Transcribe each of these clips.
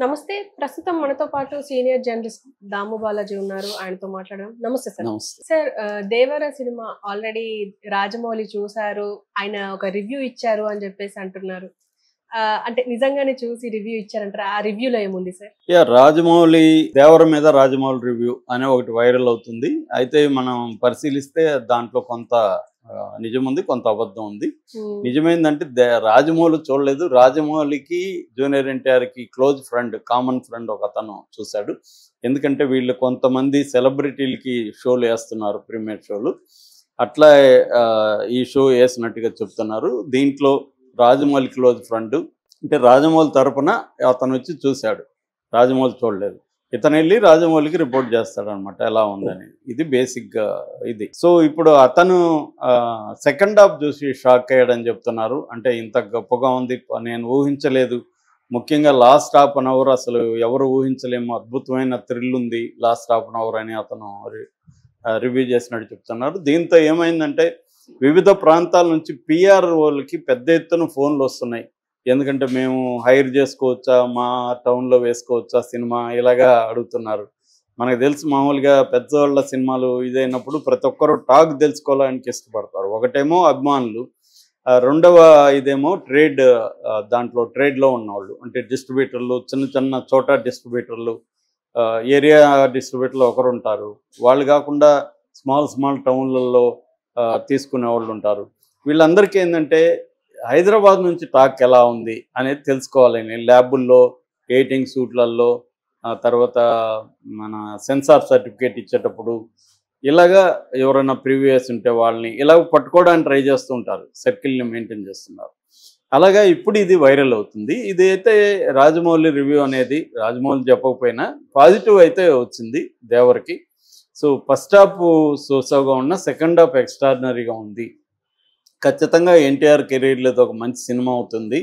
నమస్తే. ప్రస్తుతం మనతో పాటు సీనియర్ జర్నలిస్ట్ దాము బాలాజీ ఉన్నారు. ఆయనతో మాట్లాడదాం. నమస్తే సార్. నమస్తే. సార్ 'దేవర' సినిమా ఆల్రెడీ రాజమౌళి చూసారు. ఆయన ఒక రివ్యూ ఇచ్చారు అని చెప్పేసి అంటున్నారు. అంటే నిజంగానే చూసి రివ్యూ ఇచ్చారంటారా? ఆ రివ్యూలో ఏముంది సార్? రాజమౌళి 'దేవర' మీద రాజమౌళి రివ్యూ అనే ఒకటి వైరల్ అవుతుంది. అయితే మనం పరిశీలిస్తే దాంట్లో కొంత నిజముంది, కొంత అబద్ధం ఉంది. నిజమేందంటే రాజమౌళి చూడలేదు. రాజమౌళికి జూనియర్ ఎన్టీఆర్‌కి క్లోజ్ ఫ్రెండ్, కామన్ ఫ్రెండ్ ఒకతను చూశాడు. ఎందుకంటే వీళ్ళు కొంతమంది సెలబ్రిటీలకి షోలు వేస్తున్నారు, ప్రీమియర్ షోలు. అట్లా ఈ షో వేసినట్టుగా చెప్తున్నారు. దీంట్లో రాజమౌళి క్లోజ్ ఫ్రెండ్ అంటే రాజమౌళి తరపున అతను వచ్చి చూశాడు. రాజమౌళి చూడలేదు. ఇతను వెళ్ళి రాజమౌళికి రిపోర్ట్ చేస్తాడనమాట ఎలా ఉందని. ఇది బేసిక్గా ఇది. సో ఇప్పుడు అతను సెకండ్ హాఫ్ చూసి షాక్ అయ్యాడని చెప్తున్నారు. అంటే ఇంత గొప్పగా ఉంది, నేను ఊహించలేదు. ముఖ్యంగా లాస్ట్ హాఫ్ అన్ అవర్ అసలు ఎవరు ఊహించలేము, అద్భుతమైన థ్రిల్ ఉంది లాస్ట్ హాఫ్ అన్ అవర్ అని అతను రివ్యూ చేసినట్టు చెప్తున్నారు. దీంతో ఏమైందంటే వివిధ ప్రాంతాల నుంచి పిఆర్ వాళ్ళకి పెద్ద ఎత్తున ఫోన్లు వస్తున్నాయి. ఎందుకంటే మేము హైర్ చేసుకోవచ్చా, మా టౌన్లో వేసుకోవచ్చా సినిమా, ఇలాగా అడుగుతున్నారు. మనకు తెలుసు మామూలుగా పెద్దవాళ్ళ సినిమాలు ఇదైనప్పుడు ప్రతి ఒక్కరు టాక్ తెలుసుకోవడానికి ఇష్టపడతారు. ఒకటేమో అభిమానులు, రెండవ ఇదేమో ట్రేడ్, దాంట్లో ట్రేడ్లో ఉన్నవాళ్ళు అంటే డిస్ట్రిబ్యూటర్లు, చిన్న చిన్న చోట డిస్ట్రిబ్యూటర్లు, ఏరియా డిస్ట్రిబ్యూటర్లు ఒకరు ఉంటారు. వాళ్ళు కాకుండా స్మాల్ టౌన్లలో తీసుకునే వాళ్ళు ఉంటారు. వీళ్ళందరికీ ఏంటంటే హైదరాబాద్ నుంచి టాక్ ఎలా ఉంది అనేది తెలుసుకోవాలని ల్యాబుల్లో, ఎయిటింగ్ సూట్లలో, తర్వాత మన సెన్సార్ సర్టిఫికేట్ ఇచ్చేటప్పుడు ఇలాగా ఎవరైనా ప్రీవియస్ ఉంటే వాళ్ళని ఇలా పట్టుకోవడానికి ట్రై చేస్తూ ఉంటారు. సర్కిల్ని మెయింటైన్ చేస్తున్నారు. అలాగా ఇప్పుడు ఇది వైరల్ అవుతుంది. ఇది అయితే రాజమౌళి రివ్యూ అనేది రాజమౌళి చెప్పకపోయినా పాజిటివ్ అయితే వచ్చింది దేవరికి. సో ఫస్ట్ హాఫ్ సోసాగా ఉన్న, సెకండ్ హాఫ్ ఎక్స్ట్రాడినరీగా ఉంది. ఖచ్చితంగా ఎన్టీఆర్ కెరీర్లో ఒక మంచి సినిమా అవుతుంది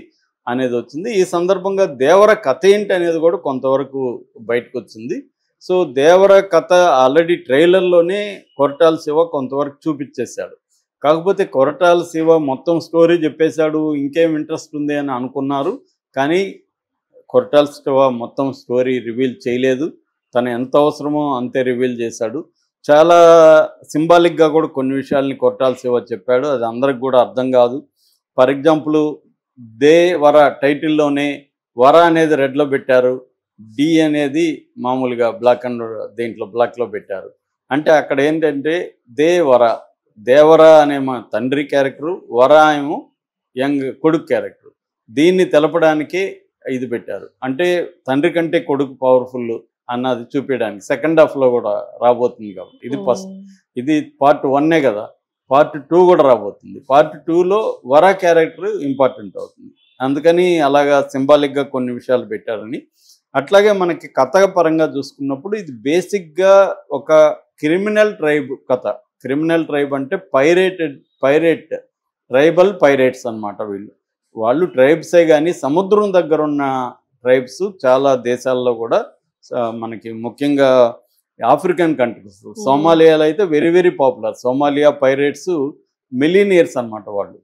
అనేది వచ్చింది. ఈ సందర్భంగా దేవర కథ ఏంటి అనేది కూడా కొంతవరకు బయటకు వచ్చింది. సో దేవర కథ ఆల్రెడీ ట్రైలర్లోనే కొరటాల శివ కొంతవరకు చూపించేశాడు. కాకపోతే కొరటాల శివ మొత్తం స్టోరీ చెప్పేశాడు, ఇంకేం ఇంట్రెస్ట్ ఉంది అని అనుకున్నారు. కానీ కొరటాల శివ మొత్తం స్టోరీ రివీల్ చేయలేదు. తను ఎంత అవసరమో అంతే రివీల్ చేశాడు. చాలా సింబాలిక్గా కూడా కొన్ని విషయాల్ని కొరటాల శివ చెప్పాడు. అది అందరికి కూడా అర్థం కాదు. ఫర్ ఎగ్జాంపుల్ దేవర టైటిల్లోనే వర అనేది రెడ్లో పెట్టారు, డి అనేది మామూలుగా బ్లాక్లో పెట్టారు. అంటే అక్కడ ఏంటంటే దేవర అనే మా తండ్రి క్యారెక్టరు, వర ఏమో యంగ్ కొడుకు క్యారెక్టర్. దీన్ని తెలపడానికే ఇది పెట్టారు. అంటే తండ్రి కంటే కొడుకు పవర్ఫుల్ అన్నది చూపించడానికి సెకండ్ హాఫ్లో కూడా రాబోతుంది. కాబట్టి ఇది ఫస్ట్, ఇది పార్ట్ 1 కదా. పార్ట్ 2 కూడా రాబోతుంది. పార్ట్ 2లో వర క్యారెక్టర్ ఇంపార్టెంట్ అవుతుంది. అందుకని అలాగా సింబాలిక్గా కొన్ని విషయాలు పెట్టారని. అట్లాగే మనకి కథ పరంగా చూసుకున్నప్పుడు ఇది బేసిక్గా ఒక క్రిమినల్ ట్రైబ్ కథ. క్రిమినల్ ట్రైబ్ అంటే ట్రైబల్ పైరేట్స్ అనమాట. వాళ్ళు ట్రైబ్సే కానీ సముద్రం దగ్గర ఉన్న ట్రైబ్స్ చాలా దేశాల్లో కూడా మనకి ముఖ్యంగా ఆఫ్రికన్ కంట్రీస్, సోమాలియాలో అయితే very very popular. Somalia pirates millionaires అనమాట వాళ్ళు.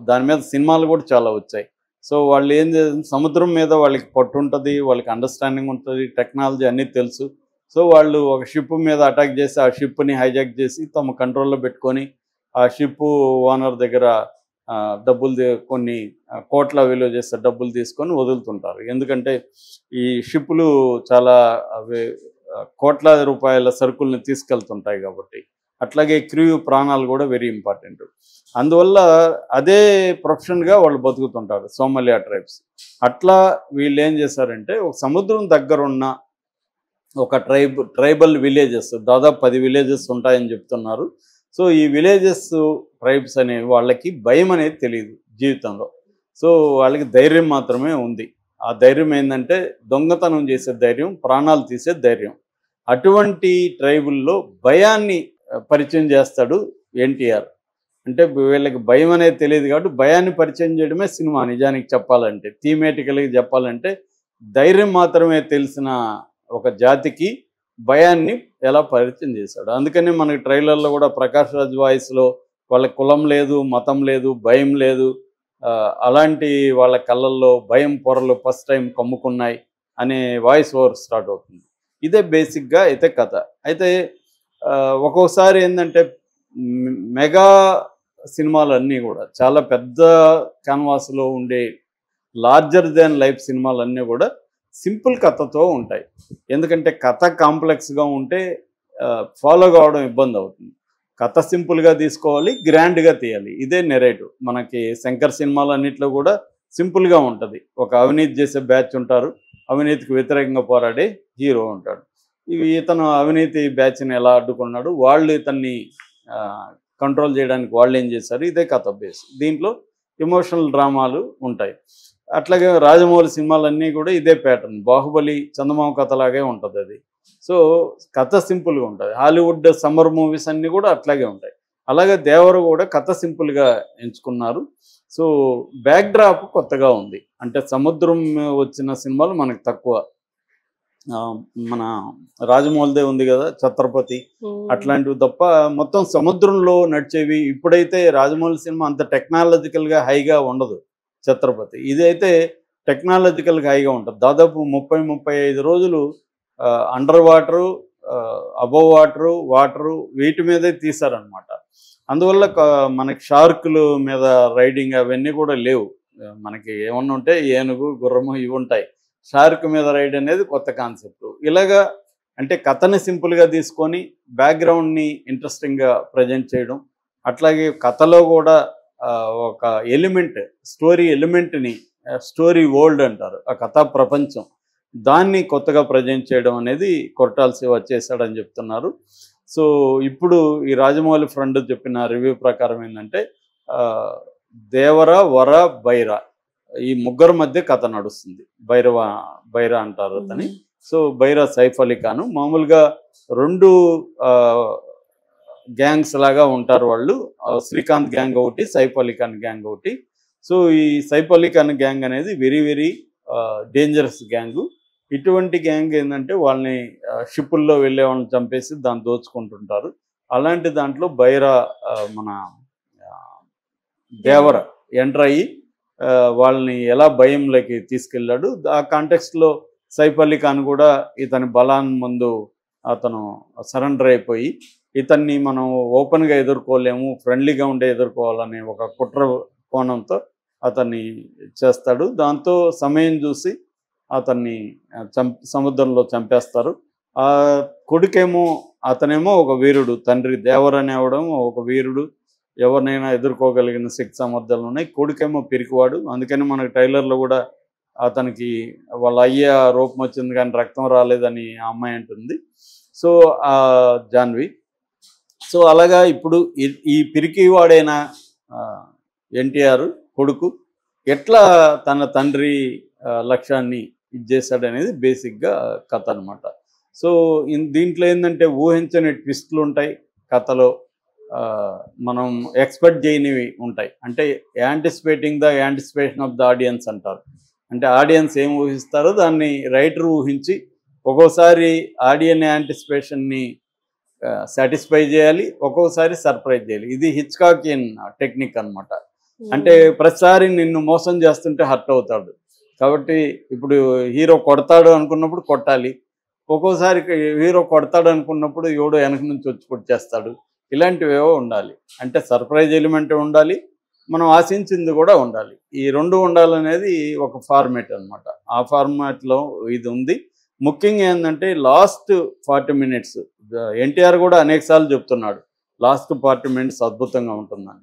దాని మీద సినిమాలు కూడా చాలా వచ్చాయి. సో వాళ్ళు ఏం చేస్తారు, సముద్రం మీద వాళ్ళకి పట్టు ఉంటుంది, వాళ్ళకి అండర్స్టాండింగ్ ఉంటుంది, టెక్నాలజీ అన్నీ తెలుసు. సో వాళ్ళు ఒక షిప్ మీద అటాక్ చేసి ఆ షిప్ని హైజాక్ చేసి తమ కంట్రోల్లో పెట్టుకొని ఆ షిప్ ఓనర్ దగ్గర కొన్ని కోట్ల విలువ చేస్తే డబ్బులు తీసుకొని వదులుతుంటారు. ఎందుకంటే ఈ షిప్పులు చాలా కోట్ల రూపాయల సరుకుల్ని తీసుకెళ్తుంటాయి కాబట్టి. అట్లాగే క్రూ ప్రాణాలు కూడా వెరీ ఇంపార్టెంట్. అందువల్ల అదే ప్రొఫెషన్గా వాళ్ళు బతుకుతుంటారు సోమాలియా ట్రైబ్స్. అట్లా వీళ్ళు ఏం చేశారంటే ఒక సముద్రం దగ్గర ఉన్న ఒక ట్రైబల్ విలేజెస్, దాదాపు 10 విలేజెస్ ఉంటాయని చెప్తున్నారు. సో ఈ విలేజెస్ ట్రైబ్స్ అనేవి వాళ్ళకి భయం అనేది తెలియదు జీవితంలో. సో వాళ్ళకి ధైర్యం మాత్రమే ఉంది. ఆ ధైర్యం ఏంటంటే దొంగతనం చేసే ధైర్యం, ప్రాణాలు తీసే ధైర్యం. అటువంటి ట్రైబుల్లో భయాన్ని పరిచయం చేస్తాడు ఎన్టీఆర్. అంటే వీళ్ళకి భయం అనేది తెలియదు కాబట్టి భయాన్ని పరిచయం చేయడమే సినిమా. నిజానికి చెప్పాలంటే, థీమేటికల్గా చెప్పాలంటే, ధైర్యం మాత్రమే తెలిసిన ఒక జాతికి భయాన్ని ఎలా పరిచయం చేశాడు. అందుకని మనకి ట్రైలర్లో కూడా ప్రకాష్ రాజ్ వాయిస్లో వాళ్ళ కులం లేదు, మతం లేదు, భయం లేదు, అలాంటి వాళ్ళ కళ్ళల్లో భయం పొరలు ఫస్ట్ టైం కమ్ముకున్నాయి అనే వాయిస్ ఓవర్ స్టార్ట్ అవుతుంది. ఇదే బేసిక్గా అయితే కథ. అయితే ఒక్కొక్కసారి ఏంటంటే మెగా సినిమాలన్నీ కూడా చాలా పెద్ద క్యాన్వాస్లో ఉండే లార్జర్ దాన్ లైఫ్ సినిమాలన్నీ కూడా సింపుల్ కథతో ఉంటాయి. ఎందుకంటే కథ కాంప్లెక్స్గా ఉంటే ఫాలో కావడం ఇబ్బంది అవుతుంది. కథ సింపుల్గా తీసుకోవాలి, గ్రాండ్గా తీయాలి. ఇదే నెరేటివ్. మనకి శంకర్ సినిమాలన్నింటిలో కూడా సింపుల్గా ఉంటుంది. ఒక అవినీతి చేసే బ్యాచ్ ఉంటారు, అవినీతికి వ్యతిరేకంగా పోరాడే హీరో ఉంటాడు. ఇతను అవినీతి బ్యాచ్ని ఎలా అడ్డుకున్నాడు, వాళ్ళు ఇతన్ని కంట్రోల్ చేయడానికి వాళ్ళు ఏం చేశారు, ఇదే కథ బేస్. దీంట్లో ఎమోషనల్ డ్రామాలు ఉంటాయి. అట్లాగే రాజమౌళి సినిమాలన్నీ కూడా ఇదే ప్యాటర్న్. బాహుబలి చందమామ కథలాగే ఉంటుంది అది. సో కథ సింపుల్గా ఉంటుంది. హాలీవుడ్ సమ్మర్ మూవీస్ అన్నీ కూడా అట్లాగే ఉంటాయి. అలాగే దేవరు కూడా కథ సింపుల్గా ఎంచుకున్నారు. సో బ్యాక్ డ్రాప్ కొత్తగా ఉంది. అంటే సముద్రం వచ్చిన సినిమాలు మనకు తక్కువ. మన రాజమౌళిదే ఉంది కదా ఛత్రపతి, అట్లాంటివి తప్ప మొత్తం సముద్రంలో నడిచేవి. ఇప్పుడైతే రాజమౌళి సినిమా అంత టెక్నాలజికల్గా హైగా ఉండదు. ఛత్రపతి ఇదైతే టెక్నాలజికల్గా హైగా ఉంటుంది. దాదాపు 30-35 రోజులు అండర్ వాటరు, అబవ్ వాటరు వీటి మీదే తీశారనమాట. అందువల్ల మనకి షార్కులు మీద రైడింగ్ అవన్నీ కూడా లేవు. మనకి ఏమన్నా ఉంటే ఏనుగు, గుర్రము ఇవి ఉంటాయి. షార్క్ మీద రైడ్ అనేది కొత్త కాన్సెప్ట్. ఇలాగా అంటే కథని సింపుల్గా తీసుకొని బ్యాక్గ్రౌండ్ని ఇంట్రెస్టింగ్గా ప్రజెంట్ చేయడం, అట్లాగే కథలో కూడా ఒక ఎలిమెంట్, స్టోరీ ఎలిమెంట్ని, స్టోరీ వరల్డ్ అంటారు, ఆ కథా ప్రపంచం, దాన్ని కొత్తగా ప్రజెంట్ చేయడం అనేది కొరటాల శివ చేశాడని చెప్తున్నారు. సో ఇప్పుడు ఈ రాజమౌళి ఫ్రెండ్ చెప్పిన రివ్యూ ప్రకారం ఏంటంటే దేవర, వర, బైర ఈ ముగ్గురు మధ్య కథ నడుస్తుంది. బైర అంటారు అతని. సో బైర సైఫ్ అలీ ఖాన్. మామూలుగా 2 గ్యాంగ్స్ లాగా ఉంటారు వాళ్ళు. శ్రీకాంత్ గ్యాంగ్ ఒకటి, సైఫ్ అలీ ఖాన్ గ్యాంగ్ ఒకటి. సో ఈ సైఫ్ అలీ ఖాన్ గ్యాంగ్ అనేది వెరీ వెరీ డేంజరస్ గ్యాంగు. ఇటువంటి గ్యాంగ్ ఏంటంటే వాళ్ళని షిప్పుల్లో వెళ్ళే వాళ్ళని చంపేసి దాన్ని దోచుకుంటుంటారు. అలాంటి దాంట్లో బైరా మన దేవర ఎంటర్ అయ్యి వాళ్ళని ఎలా భయంలోకి తీసుకెళ్ళాడు. ఆ కాంటెక్స్ట్లో సైఫ్ అలీ ఖాన్ కూడా ఇతని బలాన్ని ముందు అతను సరెండర్ అయిపోయి ఇతన్ని మనం ఓపెన్గా ఎదుర్కోలేము, ఫ్రెండ్లీగా ఉండే ఎదుర్కోవాలనే ఒక కుట్ర కోణంతో అతన్ని చేస్తాడు. దాంతో సమయం చూసి అతన్ని సముద్రంలో చంపేస్తారు. ఆ కొడుకేమో అతనేమో ఒక వీరుడు, తండ్రి దేవర్ అనేవడం ఒక వీరుడు, ఎవరినైనా ఎదుర్కోగలిగిన శక్తి సామర్థ్యాలు ఉన్నాయి. కొడుకేమో పిరికివాడు. అందుకని మనకు ట్రైలర్లో కూడా అతనికి వాళ్ళ అయ్య రూపం వచ్చింది కానీ రక్తం రాలేదని ఆ అమ్మాయి అంటుంది. సో జాన్వి. సో అలాగా ఇప్పుడు ఈ పిరికివాడైన ఎన్టీఆర్ కొడుకు ఎట్లా తన తండ్రి లక్ష్యాన్ని చేశాడనేది బేసిక్గా కథ అనమాట. సో దీంట్లో ఏంటంటే ఊహించని ట్విస్టులు ఉంటాయి కథలో, మనం ఎక్స్పెక్ట్ చేయనివి ఉంటాయి. అంటే యాంటిసిపేషన్ ఆఫ్ ద ఆడియన్స్ అంటారు. అంటే ఆడియన్స్ ఏం ఊహిస్తారో దాన్ని రైటర్ ఊహించి ఒక్కోసారి ఆడియన్ యాంటిసిపేషన్ని సాటిస్ఫై చేయాలి, ఒక్కోసారి సర్ప్రైజ్ చేయాలి. ఇది హిచ్కాకియన్ టెక్నిక్ అనమాట. అంటే ప్రతిసారి నిన్ను మోసం చేస్తుంటే హర్ట్ అవుతాడు. కాబట్టి ఇప్పుడు హీరో కొడతాడు అనుకున్నప్పుడు కొట్టాలి, ఒక్కోసారి హీరో కొడతాడు అనుకున్నప్పుడు ఎవడో వెనక నుంచి వచ్చి కొట్టేస్తాడు. ఇలాంటివేవో ఉండాలి. అంటే సర్ప్రైజ్ ఎలిమెంట్ ఉండాలి, మనం ఆశించింది కూడా ఉండాలి. ఈ 2 ఉండాలనేది ఒక ఫార్మేట్ అనమాట. ఆ ఫార్మాట్లో ఇది ఉంది. ముఖ్యంగా ఏంటంటే లాస్ట్ 40 మినిట్స్ ఎన్టీఆర్ కూడా అనేక సార్లు చెప్తున్నాడు లాస్ట్ 40 మినిట్స్ అద్భుతంగా ఉంటుందని.